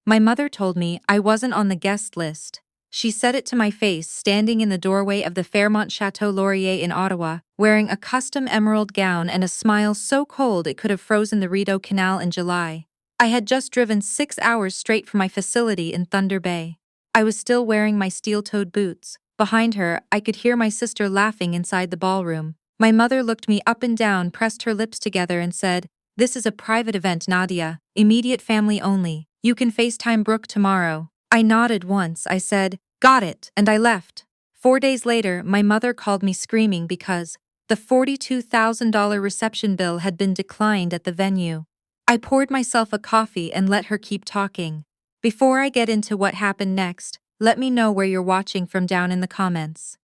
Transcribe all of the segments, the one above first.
My mother told me I wasn't on the guest list. She said it to my face standing in the doorway of the Fairmont Chateau Laurier in Ottawa, wearing a custom emerald gown and a smile so cold it could have frozen the Rideau Canal in July. I had just driven 6 hours straight from my facility in Thunder Bay. I was still wearing my steel-toed boots. Behind her, I could hear my sister laughing inside the ballroom. My mother looked me up and down, pressed her lips together and said, "This is a private event, Nadia. Immediate family only. You can FaceTime Brooke tomorrow." I nodded once, I said, "Got it," and I left. 4 days later, my mother called me screaming because the $42,000 reception bill had been declined at the venue. I poured myself a coffee and let her keep talking. Before I get into what happened next, let me know where you're watching from down in the comments.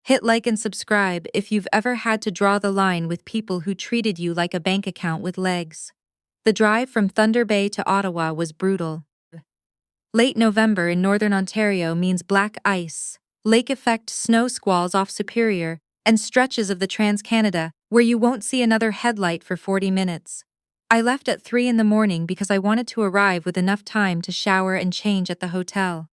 Hit like and subscribe if you've ever had to draw the line with people who treated you like a bank account with legs. The drive from Thunder Bay to Ottawa was brutal. Late November in northern Ontario means black ice, lake-effect snow squalls off Superior, and stretches of the Trans-Canada where you won't see another headlight for 40 minutes. I left at 3 in the morning because I wanted to arrive with enough time to shower and change at the hotel.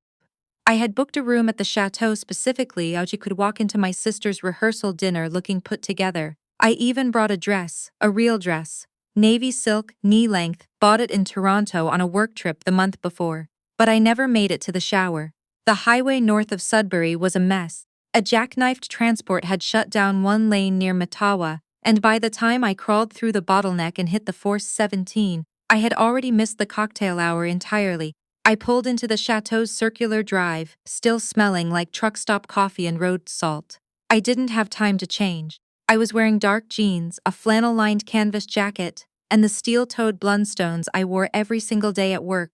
I had booked a room at the chateau specifically so you could walk into my sister's rehearsal dinner looking put together. I even brought a dress, a real dress, navy silk, knee-length, bought it in Toronto on a work trip the month before. But I never made it to the shower. The highway north of Sudbury was a mess. A jackknifed transport had shut down one lane near Mattawa, and by the time I crawled through the bottleneck and hit the Force 17, I had already missed the cocktail hour entirely. I pulled into the chateau's circular drive, still smelling like truck stop coffee and road salt. I didn't have time to change. I was wearing dark jeans, a flannel-lined canvas jacket, and the steel-toed Blundstones I wore every single day at work.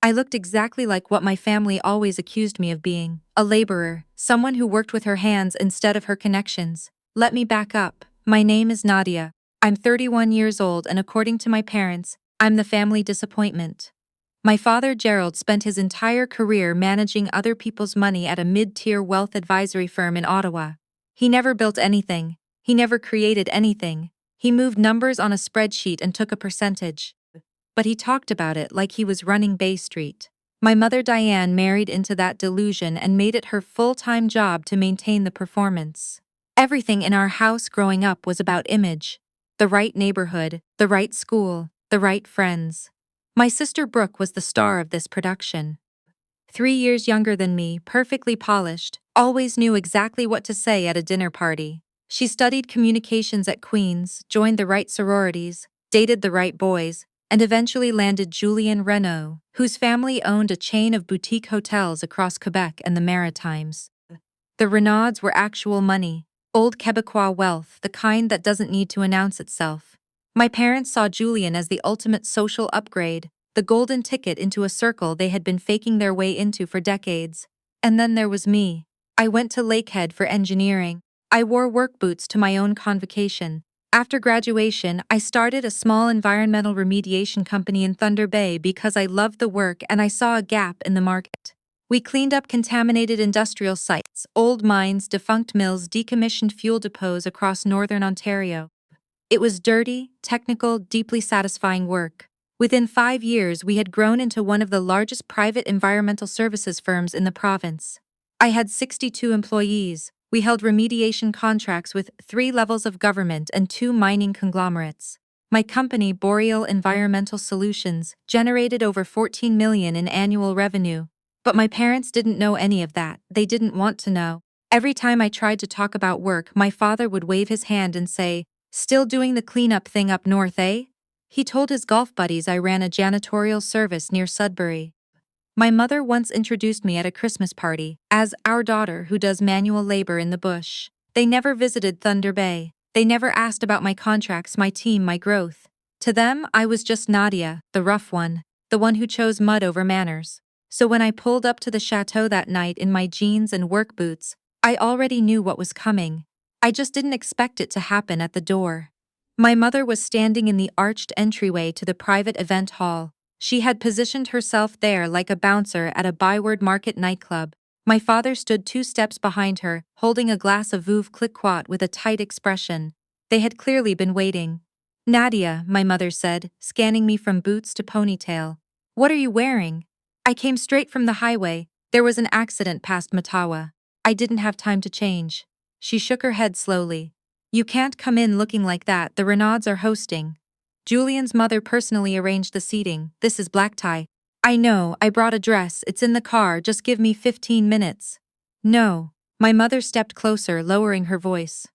I looked exactly like what my family always accused me of being, a laborer, someone who worked with her hands instead of her connections. Let me back up. My name is Nadia. I'm 31 years old and according to my parents, I'm the family disappointment. My father Gerald spent his entire career managing other people's money at a mid-tier wealth advisory firm in Ottawa. He never built anything. He never created anything. He moved numbers on a spreadsheet and took a percentage. But he talked about it like he was running Bay Street. My mother Diane married into that delusion and made it her full-time job to maintain the performance. Everything in our house growing up was about image. The right neighborhood, the right school, the right friends. My sister Brooke was the star of this production. 3 years younger than me, perfectly polished, always knew exactly what to say at a dinner party. She studied communications at Queen's, joined the right sororities, dated the right boys, and eventually landed Julian Renault, whose family owned a chain of boutique hotels across Quebec and the Maritimes. The Renauds were actual money, old Quebecois wealth, the kind that doesn't need to announce itself. My parents saw Julian as the ultimate social upgrade, the golden ticket into a circle they had been faking their way into for decades. And then there was me. I went to Lakehead for engineering. I wore work boots to my own convocation. After graduation, I started a small environmental remediation company in Thunder Bay because I loved the work and I saw a gap in the market. We cleaned up contaminated industrial sites, old mines, defunct mills, decommissioned fuel depots across northern Ontario. It was dirty, technical, deeply satisfying work. Within 5 years, we had grown into one of the largest private environmental services firms in the province. I had 62 employees. We held remediation contracts with 3 levels of government and 2 mining conglomerates. My company, Boreal Environmental Solutions, generated over $14 million in annual revenue. But my parents didn't know any of that. They didn't want to know. Every time I tried to talk about work, my father would wave his hand and say, "Still doing the cleanup thing up north, eh?" He told his golf buddies I ran a janitorial service near Sudbury. My mother once introduced me at a Christmas party as our daughter who does manual labor in the bush. They never visited Thunder Bay. They never asked about my contracts, my team, my growth. To them, I was just Nadia, the rough one, the one who chose mud over manners. So when I pulled up to the chateau that night in my jeans and work boots, I already knew what was coming. I just didn't expect it to happen at the door. My mother was standing in the arched entryway to the private event hall. She had positioned herself there like a bouncer at a Byward Market nightclub. My father stood 2 steps behind her, holding a glass of Veuve Clicquot with a tight expression. They had clearly been waiting. "Nadia," my mother said, scanning me from boots to ponytail. "What are you wearing?" I came straight from the highway. There was an accident past Matawa. I didn't have time to change. She shook her head slowly. You can't come in looking like that, the Renauds are hosting. Julian's mother personally arranged the seating, this is black tie. I know, I brought a dress, it's in the car, just give me 15 minutes. No. My mother stepped closer, lowering her voice.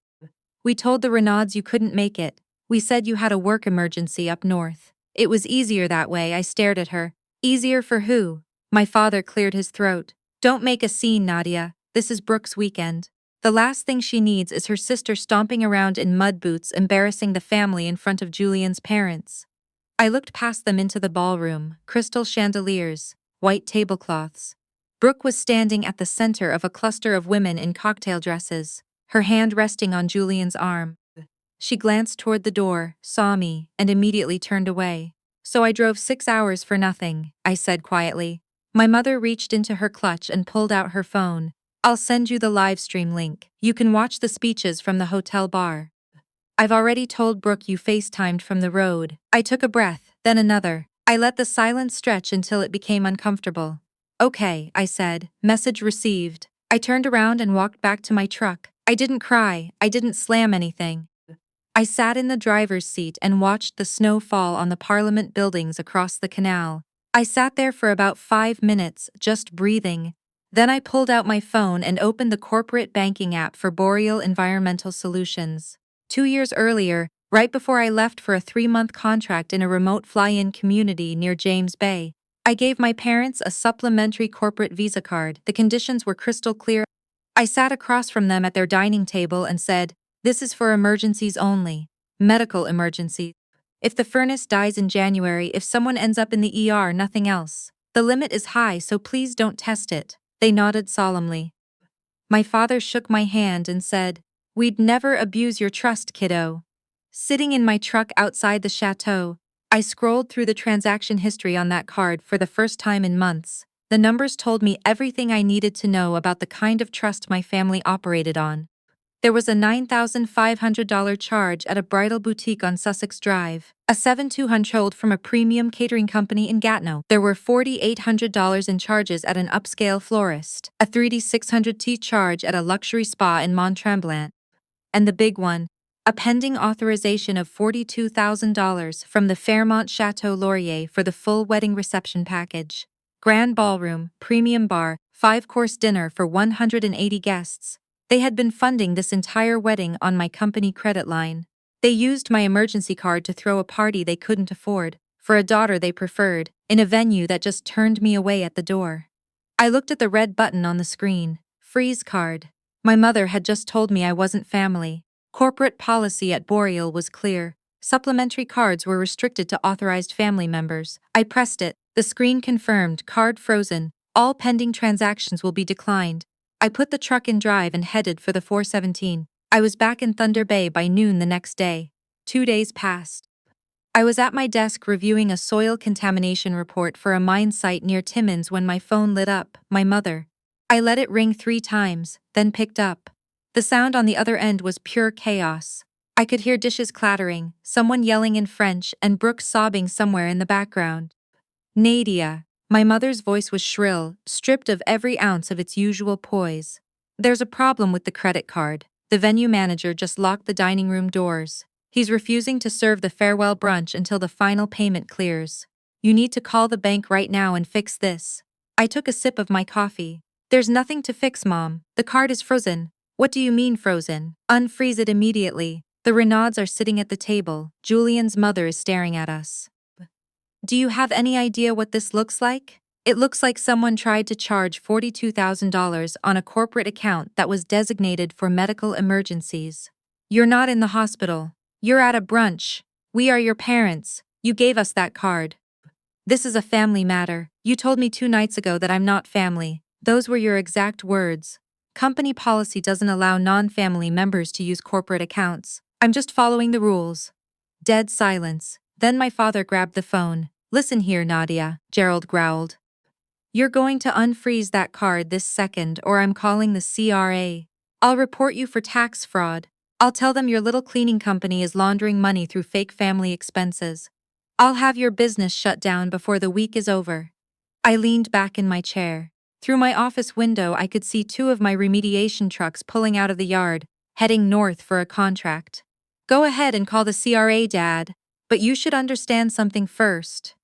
We told the Renauds you couldn't make it. We said you had a work emergency up north. It was easier that way, I stared at her. Easier for who? My father cleared his throat. Don't make a scene, Nadia. This is Brooke's weekend. The last thing she needs is her sister stomping around in mud boots embarrassing the family in front of Julian's parents. I looked past them into the ballroom, crystal chandeliers, white tablecloths. Brooke was standing at the center of a cluster of women in cocktail dresses, her hand resting on Julian's arm. She glanced toward the door, saw me, and immediately turned away. So I drove 6 hours for nothing, I said quietly. My mother reached into her clutch and pulled out her phone. I'll send you the live stream link. You can watch the speeches from the hotel bar. I've already told Brooke you FaceTimed from the road. I took a breath, then another. I let the silence stretch until it became uncomfortable. Okay, I said, message received. I turned around and walked back to my truck. I didn't cry, I didn't slam anything. I sat in the driver's seat and watched the snow fall on the Parliament buildings across the canal. I sat there for about 5 minutes, just breathing. Then I pulled out my phone and opened the corporate banking app for Boreal Environmental Solutions. 2 years earlier, right before I left for a 3-month contract in a remote fly-in community near James Bay, I gave my parents a supplementary corporate Visa card. The conditions were crystal clear. I sat across from them at their dining table and said, "This is for emergencies only. Medical emergencies. If the furnace dies in January, if someone ends up in the ER, nothing else. The limit is high, so please don't test it." They nodded solemnly. My father shook my hand and said, "We'd never abuse your trust, kiddo." Sitting in my truck outside the chateau, I scrolled through the transaction history on that card for the first time in months. The numbers told me everything I needed to know about the kind of trust my family operated on. There was a $9,500 charge at a bridal boutique on Sussex Drive, a $7,200 from a premium catering company in Gatineau. There were $4,800 in charges at an upscale florist, a $3,600 charge at a luxury spa in Mont-Tremblant, and the big one, a pending authorization of $42,000 from the Fairmont Chateau Laurier for the full wedding reception package. Grand ballroom, premium bar, 5-course dinner for 180 guests. They had been funding this entire wedding on my company credit line. They used my emergency card to throw a party they couldn't afford, for a daughter they preferred, in a venue that just turned me away at the door. I looked at the red button on the screen, freeze card. My mother had just told me I wasn't family. Corporate policy at Boreal was clear. Supplementary cards were restricted to authorized family members. I pressed it. The screen confirmed, card frozen. All pending transactions will be declined. I put the truck in drive and headed for the 417. I was back in Thunder Bay by noon the next day. 2 days passed. I was at my desk reviewing a soil contamination report for a mine site near Timmins when my phone lit up, my mother. I let it ring 3 times, then picked up. The sound on the other end was pure chaos. I could hear dishes clattering, someone yelling in French, and Brooke sobbing somewhere in the background. Nadia. My mother's voice was shrill, stripped of every ounce of its usual poise. "There's a problem with the credit card. The venue manager just locked the dining room doors. He's refusing to serve the farewell brunch until the final payment clears. You need to call the bank right now and fix this." I took a sip of my coffee. "There's nothing to fix, Mom. The card is frozen." "What do you mean frozen?" "Unfreeze it immediately. The Renauds are sitting at the table. Julian's mother is staring at us." "Do you have any idea what this looks like?" "It looks like someone tried to charge $42,000 on a corporate account that was designated for medical emergencies. You're not in the hospital. You're at a brunch. We are your parents. You gave us that card. This is a family matter. You told me 2 nights ago that I'm not family. Those were your exact words. Company policy doesn't allow non-family members to use corporate accounts. I'm just following the rules." Dead silence. Then my father grabbed the phone. "Listen here, Nadia," Gerald growled. "You're going to unfreeze that card this second or I'm calling the CRA. I'll report you for tax fraud. I'll tell them your little cleaning company is laundering money through fake family expenses. I'll have your business shut down before the week is over." I leaned back in my chair. Through my office window, I could see two of my remediation trucks pulling out of the yard, heading north for a contract. Go ahead and call the CRA, Dad, but you should understand something first.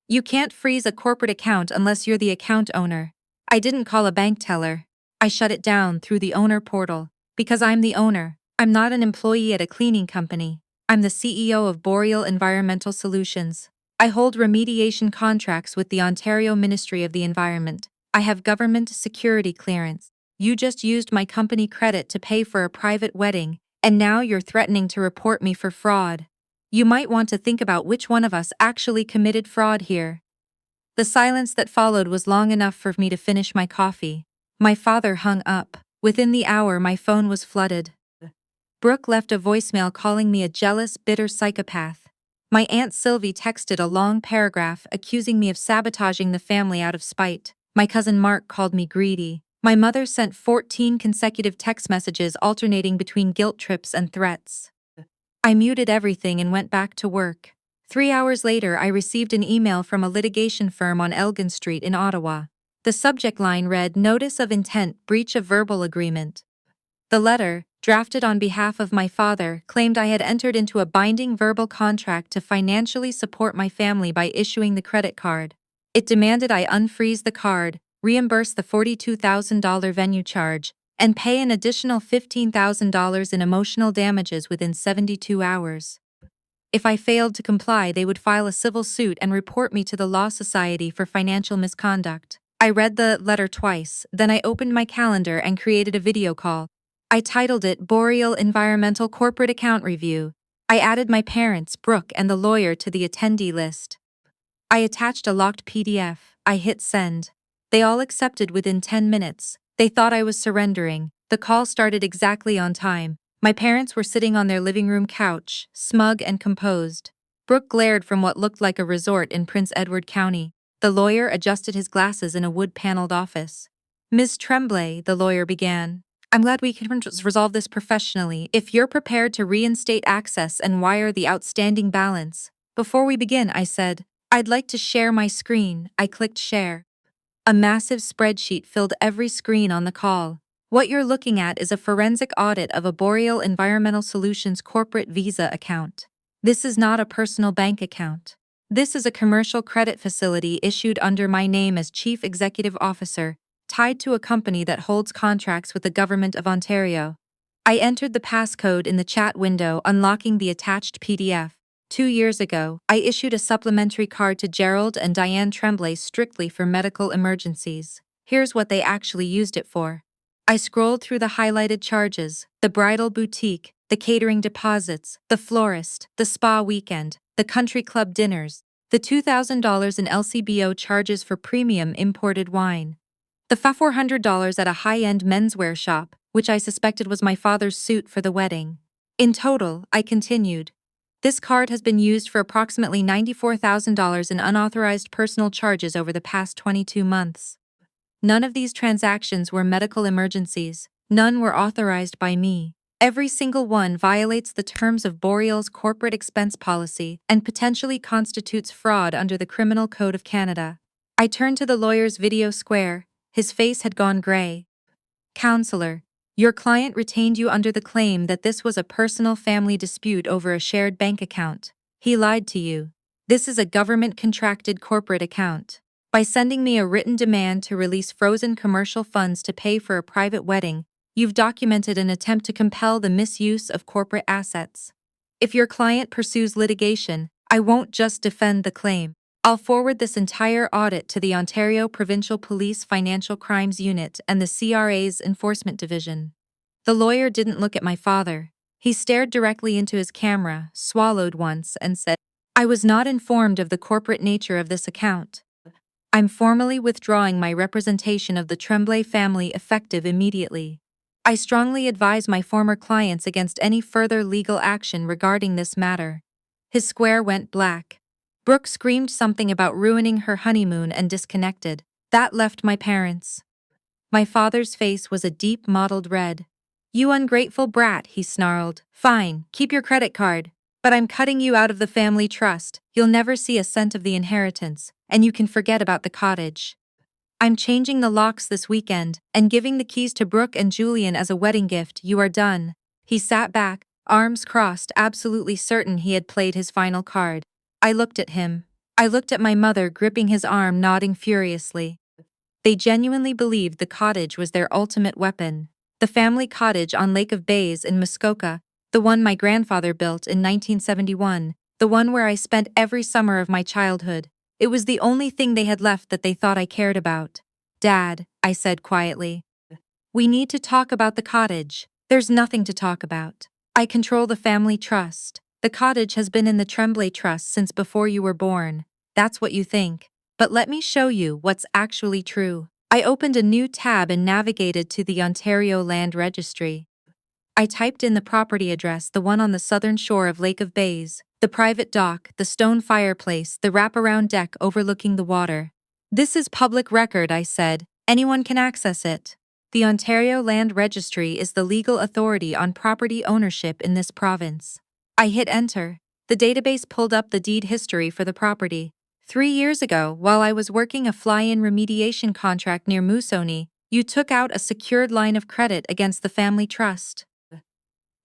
You can't freeze a corporate account unless you're the account owner. I didn't call a bank teller. I shut it down through the owner portal. Because I'm the owner. I'm not an employee at a cleaning company. I'm the CEO of Boreal Environmental Solutions. I hold remediation contracts with the Ontario Ministry of the Environment. I have government security clearance. You just used my company credit to pay for a private wedding, and now you're threatening to report me for fraud. You might want to think about which one of us actually committed fraud here. The silence that followed was long enough for me to finish my coffee. My father hung up. Within the hour, my phone was flooded. Brooke left a voicemail calling me a jealous, bitter psychopath. My Aunt Sylvie texted a long paragraph accusing me of sabotaging the family out of spite. My cousin Mark called me greedy. My mother sent 14 consecutive text messages alternating between guilt trips and threats. I muted everything and went back to work. 3 hours later, I received an email from a litigation firm on Elgin Street in Ottawa. The subject line read, Notice of Intent, Breach of Verbal Agreement. The letter, drafted on behalf of my father, claimed I had entered into a binding verbal contract to financially support my family by issuing the credit card. It demanded I unfreeze the card, reimburse the $42,000 venue charge, and pay an additional $15,000 in emotional damages within 72 hours. If I failed to comply, they would file a civil suit and report me to the Law Society for financial misconduct. I read the letter twice, then I opened my calendar and created a video call. I titled it Boreal Environmental Corporate Account Review. I added my parents, Brooke, and the lawyer to the attendee list. I attached a locked PDF. I hit send. They all accepted within 10 minutes. They thought I was surrendering. The call started exactly on time. My parents were sitting on their living room couch, smug and composed. Brooke glared from what looked like a resort in Prince Edward County. The lawyer adjusted his glasses in a wood-paneled office. Ms. Tremblay, the lawyer began. I'm glad we can resolve this professionally. If you're prepared to reinstate access and wire the outstanding balance. Before we begin, I said, I'd like to share my screen. I clicked share. A massive spreadsheet filled every screen on the call. What you're looking at is a forensic audit of a Boreal Environmental Solutions corporate Visa account. This is not a personal bank account. This is a commercial credit facility issued under my name as Chief Executive Officer, tied to a company that holds contracts with the Government of Ontario. I entered the passcode in the chat window, unlocking the attached PDF. 2 years ago, I issued a supplementary card to Gerald and Diane Tremblay strictly for medical emergencies. Here's what they actually used it for. I scrolled through the highlighted charges: the bridal boutique, the catering deposits, the florist, the spa weekend, the country club dinners, the $2,000 in LCBO charges for premium imported wine, the $400 at a high-end menswear shop, which I suspected was my father's suit for the wedding. In total, I continued, this card has been used for approximately $94,000 in unauthorized personal charges over the past 22 months. None of these transactions were medical emergencies. None were authorized by me. Every single one violates the terms of Boreal's corporate expense policy and potentially constitutes fraud under the Criminal Code of Canada. I turned to the lawyer's video square. His face had gone gray. Counselor, your client retained you under the claim that this was a personal family dispute over a shared bank account. He lied to you. This is a government-contracted corporate account. By sending me a written demand to release frozen commercial funds to pay for a private wedding, you've documented an attempt to compel the misuse of corporate assets. If your client pursues litigation, I won't just defend the claim. I'll forward this entire audit to the Ontario Provincial Police Financial Crimes Unit and the CRA's Enforcement Division. The lawyer didn't look at my father. He stared directly into his camera, swallowed once, and said, I was not informed of the corporate nature of this account. I'm formally withdrawing my representation of the Tremblay family effective immediately. I strongly advise my former clients against any further legal action regarding this matter. His square went black. Brooke screamed something about ruining her honeymoon and disconnected. That left my parents. My father's face was a deep mottled red. You ungrateful brat, he snarled. Fine, keep your credit card. But I'm cutting you out of the family trust. You'll never see a cent of the inheritance. and you can forget about the cottage. I'm changing the locks this weekend and giving the keys to Brooke and Julian as a wedding gift. You are done." He sat back, arms crossed, absolutely certain he had played his final card. I looked at him. I looked at my mother, gripping his arm, nodding furiously. They genuinely believed the cottage was their ultimate weapon. The family cottage on Lake of Bays in Muskoka, the one my grandfather built in 1971, the one where I spent every summer of my childhood. It was the only thing they had left that they thought I cared about. "Dad," I said quietly, "we need to talk about the cottage." "There's nothing to talk about. I control the family trust. The cottage has been in the Tremblay Trust since before you were born. That's what you think. But let me show you what's actually true." I opened a new tab and navigated to the Ontario Land Registry. I typed in the property address, the one on the southern shore of Lake of Bays, the private dock, the stone fireplace, the wraparound deck overlooking the water. "This is public record," I said. "Anyone can access it." The Ontario Land Registry is the legal authority on property ownership in this province. I hit enter. The database pulled up the deed history for the property. 3 years ago, while I was working a fly-in remediation contract near Moosonee, you took out a secured line of credit against the family trust.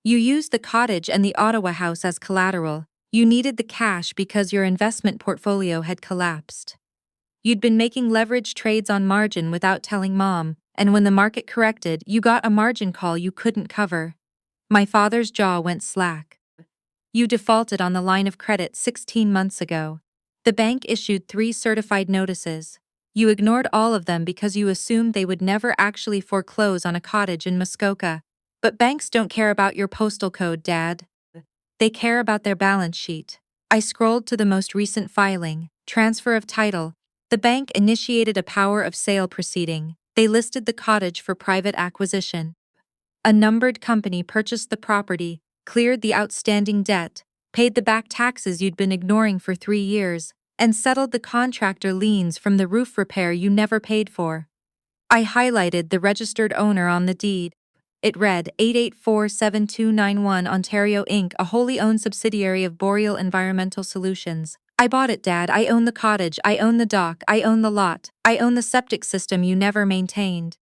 You used the cottage and the Ottawa house as collateral. You needed the cash because your investment portfolio had collapsed. You'd been making leverage trades on margin without telling Mom, and when the market corrected, you got a margin call you couldn't cover. My father's jaw went slack. You defaulted on the line of credit 16 months ago. The bank issued 3 certified notices. You ignored all of them because you assumed they would never actually foreclose on a cottage in Muskoka. But banks don't care about your postal code, Dad. They care about their balance sheet. I scrolled to the most recent filing, transfer of title. The bank initiated a power of sale proceeding. They listed the cottage for private acquisition. A numbered company purchased the property, cleared the outstanding debt, paid the back taxes you'd been ignoring for 3 years, and settled the contractor liens from the roof repair you never paid for. I highlighted the registered owner on the deed. It read 8847291 Ontario Inc., a wholly owned subsidiary of Boreal Environmental Solutions. I bought it, Dad. I own the cottage, I own the dock, I own the lot, I own the septic system you never maintained.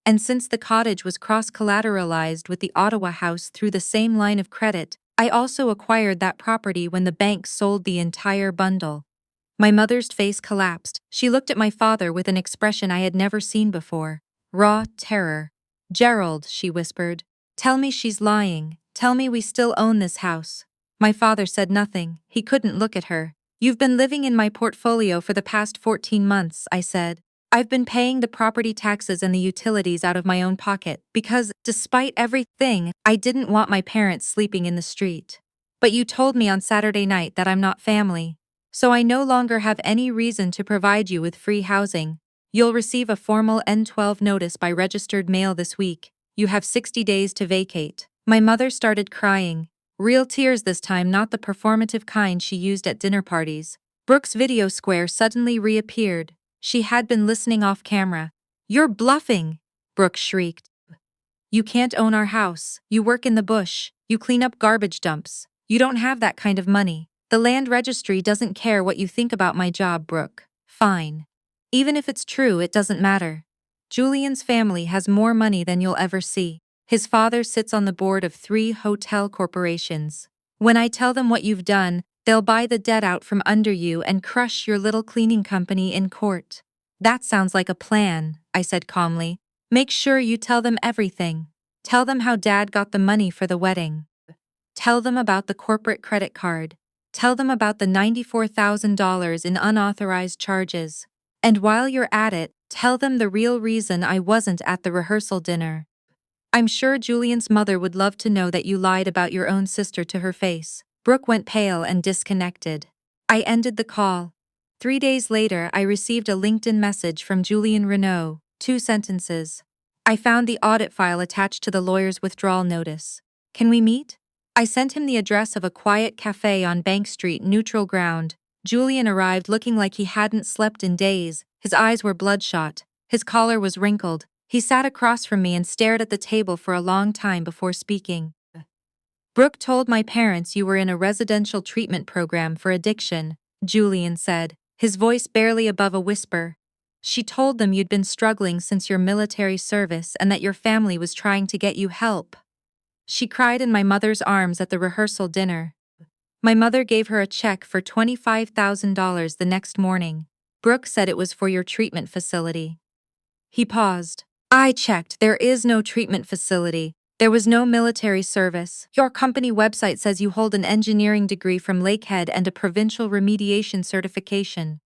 And since the cottage was cross-collateralized with the Ottawa house through the same line of credit, I also acquired that property when the bank sold the entire bundle. My mother's face collapsed. She looked at my father with an expression I had never seen before. Raw terror. "Gerald," she whispered. "Tell me she's lying. Tell me we still own this house." My father said nothing. He couldn't look at her. "You've been living in my portfolio for the past 14 months, I said. "I've been paying the property taxes and the utilities out of my own pocket because, despite everything, I didn't want my parents sleeping in the street. But you told me on Saturday night that I'm not family. So I no longer have any reason to provide you with free housing. You'll receive a formal N12 notice by registered mail this week. You have 60 days to vacate." My mother started crying. Real tears this time, not the performative kind she used at dinner parties. Brooke's video square suddenly reappeared. She had been listening off camera. "You're bluffing!" Brooke shrieked. "You can't own our house. You work in the bush. You clean up garbage dumps. You don't have that kind of money. The land registry doesn't care what you think about my job, Brooke." "Fine. Even if it's true, it doesn't matter. Julian's family has more money than you'll ever see. His father sits on the board of 3 hotel corporations. When I tell them what you've done, they'll buy the debt out from under you and crush your little cleaning company in court." "That sounds like a plan," I said calmly. "Make sure you tell them everything. Tell them how Dad got the money for the wedding. Tell them about the corporate credit card. Tell them about the $94,000 in unauthorized charges. And while you're at it, tell them the real reason I wasn't at the rehearsal dinner. I'm sure Julian's mother would love to know that you lied about your own sister to her face." Brooke went pale and disconnected. I ended the call. 3 days later, I received a LinkedIn message from Julian Renault, 2 sentences. "I found the audit file attached to the lawyer's withdrawal notice. Can we meet?" I sent him the address of a quiet cafe on Bank Street, neutral ground. Julian arrived looking like he hadn't slept in days. His eyes were bloodshot. His collar was wrinkled. He sat across from me and stared at the table for a long time before speaking. "Brooke told my parents you were in a residential treatment program for addiction," Julian said. his voice barely above a whisper. She told them you'd been struggling since your military service and that your family was trying to get you help. She cried in my mother's arms at the rehearsal dinner. My mother gave her a check for $25,000 the next morning. Brooke said it was for your treatment facility. He paused. I checked, there is no treatment facility. There was no military service. Your company website says you hold an engineering degree from Lakehead and a provincial remediation certification.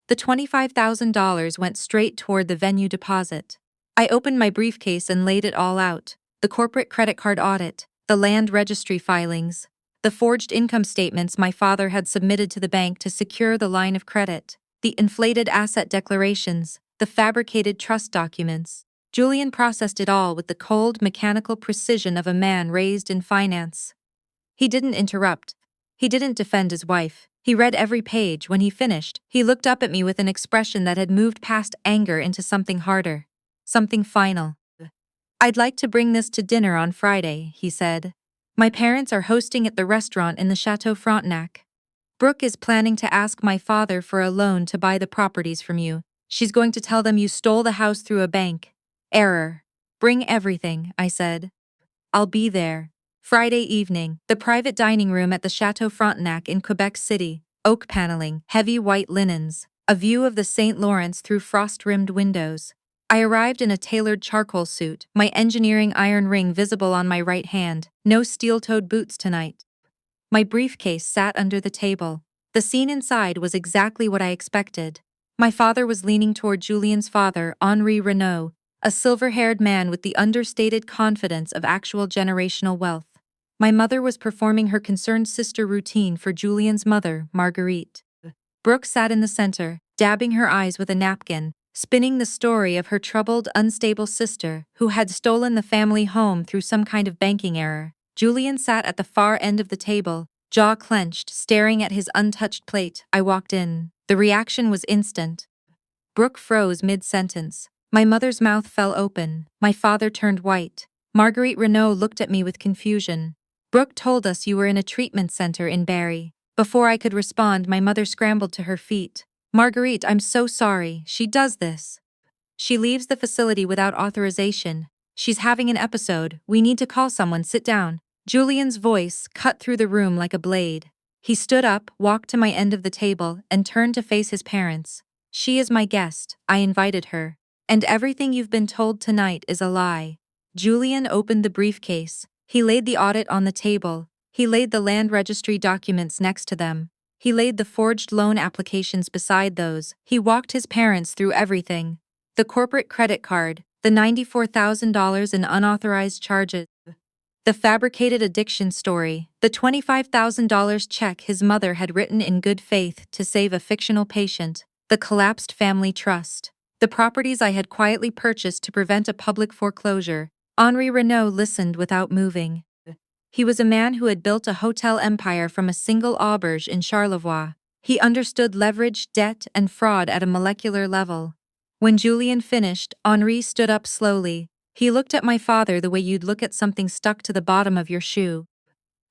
The $25,000 went straight toward the venue deposit. I opened my briefcase and laid it all out. The corporate credit card audit, the land registry filings, the forged income statements my father had submitted to the bank to secure the line of credit, the inflated asset declarations, the fabricated trust documents. Julian processed it all with the cold, mechanical precision of a man raised in finance. He didn't interrupt. He didn't defend his wife. He read every page. When he finished, he looked up at me with an expression that had moved past anger into something harder. Something final. I'd like to bring this to dinner on Friday, he said. My parents are hosting at the restaurant in the Chateau Frontenac. Brooke is planning to ask my father for a loan to buy the properties from you. She's going to tell them you stole the house through a bank. Error. Bring everything, I said. I'll be there. Friday evening, the private dining room at the Chateau Frontenac in Quebec City, oak paneling, heavy white linens, a view of the St. Lawrence through frost-rimmed windows. I arrived in a tailored charcoal suit, my engineering iron ring visible on my right hand, no steel-toed boots tonight. My briefcase sat under the table. The scene inside was exactly what I expected. My father was leaning toward Julian's father, Henri Renaud, a silver-haired man with the understated confidence of actual generational wealth. My mother was performing her concerned sister routine for Julian's mother, Marguerite. Brooke sat in the center, dabbing her eyes with a napkin, spinning the story of her troubled, unstable sister who had stolen the family home through some kind of banking error. Julian sat at the far end of the table, jaw clenched, staring at his untouched plate. I walked in. The reaction was instant. Brooke froze mid-sentence. My mother's mouth fell open. My father turned white. Marguerite Renaud looked at me with confusion. Brooke told us you were in a treatment center in Barrie. Before I could respond, my mother scrambled to her feet. Marguerite, I'm so sorry. She does this. She leaves the facility without authorization. She's having an episode. We need to call someone. Sit down. Julian's voice cut through the room like a blade. He stood up, walked to my end of the table, and turned to face his parents. She is my guest. I invited her. And everything you've been told tonight is a lie. Julian opened the briefcase. He laid the audit on the table. He laid the land registry documents next to them. He laid the forged loan applications beside those. He walked his parents through everything. The corporate credit card, the $94,000 in unauthorized charges, the fabricated addiction story, the $25,000 check his mother had written in good faith to save a fictional patient, the collapsed family trust, the properties I had quietly purchased to prevent a public foreclosure. Henri Renaud listened without moving. He was a man who had built a hotel empire from a single auberge in Charlevoix. He understood leverage, debt, and fraud at a molecular level. When Julian finished, Henri stood up slowly. He looked at my father the way you'd look at something stuck to the bottom of your shoe.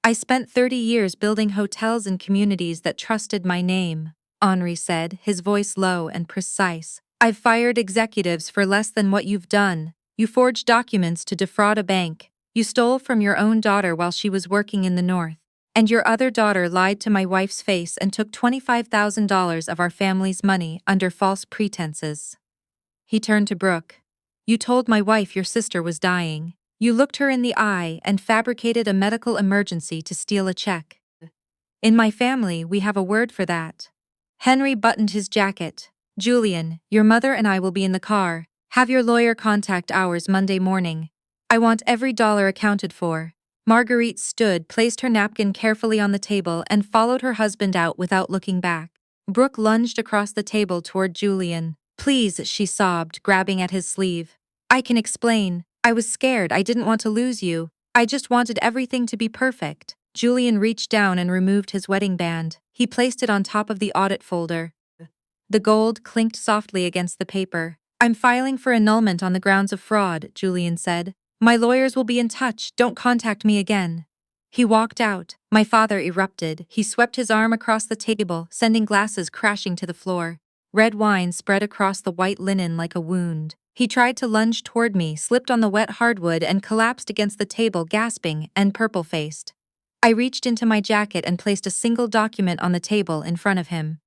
I spent 30 years building hotels and communities that trusted my name, Henri said, his voice low and precise. I've fired executives for less than what you've done. You forged documents to defraud a bank. You stole from your own daughter while she was working in the north. And your other daughter lied to my wife's face and took $25,000 of our family's money under false pretenses. He turned to Brooke. You told my wife your sister was dying. You looked her in the eye and fabricated a medical emergency to steal a check. In my family, we have a word for that. Henry buttoned his jacket. Julian, your mother and I will be in the car. Have your lawyer contact ours Monday morning. I want every dollar accounted for. Marguerite stood, placed her napkin carefully on the table, and followed her husband out without looking back. Brooke lunged across the table toward Julian. Please, she sobbed, grabbing at his sleeve. I can explain. I was scared. I didn't want to lose you. I just wanted everything to be perfect. Julian reached down and removed his wedding band. He placed it on top of the audit folder. The gold clinked softly against the paper. I'm filing for annulment on the grounds of fraud, Julian said. My lawyers will be in touch. Don't contact me again. He walked out. My father erupted. He swept his arm across the table, sending glasses crashing to the floor. Red wine spread across the white linen like a wound. He tried to lunge toward me, slipped on the wet hardwood, and collapsed against the table, gasping and purple-faced. I reached into my jacket and placed a single document on the table in front of him.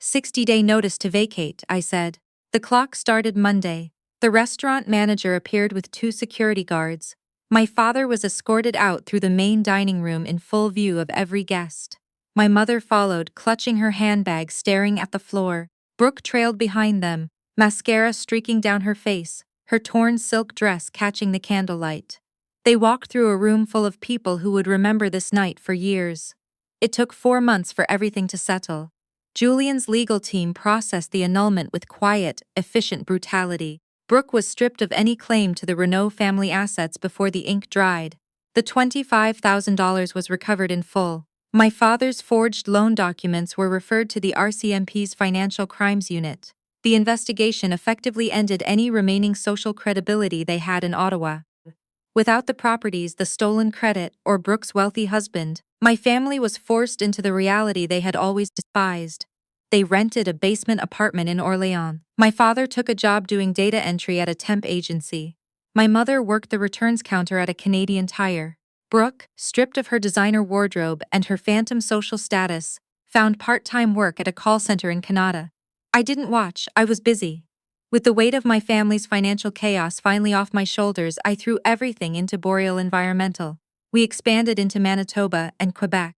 60-day notice to vacate, I said. The clock started Monday. The restaurant manager appeared with 2 security guards. My father was escorted out through the main dining room in full view of every guest. My mother followed, clutching her handbag, staring at the floor. Brooke trailed behind them, mascara streaking down her face, her torn silk dress catching the candlelight. They walked through a room full of people who would remember this night for years. It took 4 months for everything to settle. Julian's legal team processed the annulment with quiet, efficient brutality. Brooke was stripped of any claim to the Renault family assets before the ink dried. The $25,000 was recovered in full. My father's forged loan documents were referred to the RCMP's Financial Crimes Unit. The investigation effectively ended any remaining social credibility they had in Ottawa. Without the properties, the stolen credit, or Brooke's wealthy husband, my family was forced into the reality they had always despised. They rented a basement apartment in Orléans. My father took a job doing data entry at a temp agency. My mother worked the returns counter at a Canadian Tire. Brooke, stripped of her designer wardrobe and her phantom social status, found part-time work at a call center in Canada. I didn't watch, I was busy. With the weight of my family's financial chaos finally off my shoulders, I threw everything into Boreal Environmental. We expanded into Manitoba and Quebec.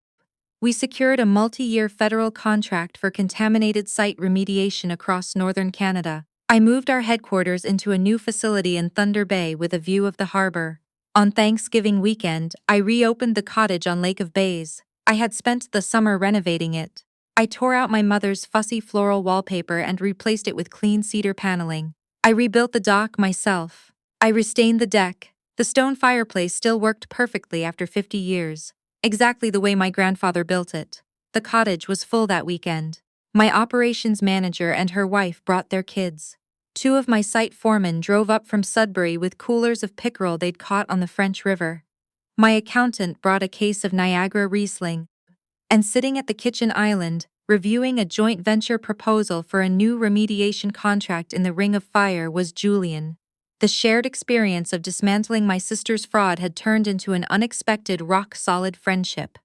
We secured a multi-year federal contract for contaminated site remediation across northern Canada. I moved our headquarters into a new facility in Thunder Bay with a view of the harbor. On Thanksgiving weekend, I reopened the cottage on Lake of Bays. I had spent the summer renovating it. I tore out my mother's fussy floral wallpaper and replaced it with clean cedar paneling. I rebuilt the dock myself. I restained the deck. The stone fireplace still worked perfectly after 50 years. Exactly the way my grandfather built it. The cottage was full that weekend. My operations manager and her wife brought their kids. 2 of my site foremen drove up from Sudbury with coolers of pickerel they'd caught on the French River. My accountant brought a case of Niagara Riesling. And sitting at the kitchen island, reviewing a joint venture proposal for a new remediation contract in the Ring of Fire, was Julian. The shared experience of dismantling my sister's fraud had turned into an unexpected, rock-solid friendship.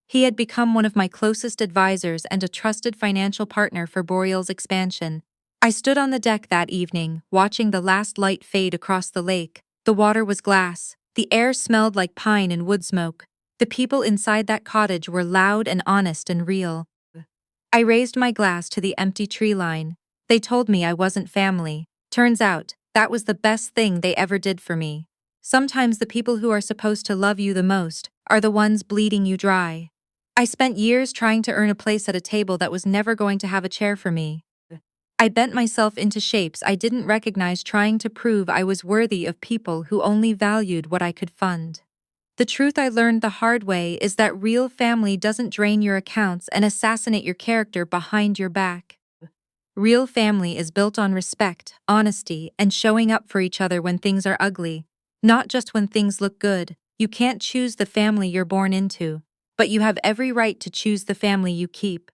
He had become one of my closest advisors and a trusted financial partner for Boreal's expansion. I stood on the deck that evening, watching the last light fade across the lake. The water was glass. The air smelled like pine and wood smoke. The people inside that cottage were loud and honest and real. I raised my glass to the empty tree line. They told me I wasn't family. Turns out, that was the best thing they ever did for me. Sometimes the people who are supposed to love you the most are the ones bleeding you dry. I spent years trying to earn a place at a table that was never going to have a chair for me. I bent myself into shapes I didn't recognize, trying to prove I was worthy of people who only valued what I could fund. The truth I learned the hard way is that real family doesn't drain your accounts and assassinate your character behind your back. Real family is built on respect, honesty, and showing up for each other when things are ugly, not just when things look good. You can't choose the family you're born into, but you have every right to choose the family you keep.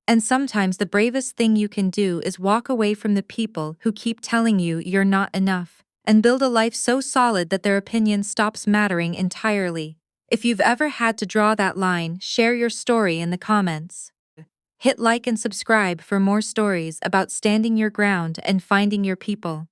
And sometimes the bravest thing you can do is walk away from the people who keep telling you you're not enough, and build a life so solid that their opinion stops mattering entirely. If you've ever had to draw that line, share your story in the comments. Hit like and subscribe for more stories about standing your ground and finding your people.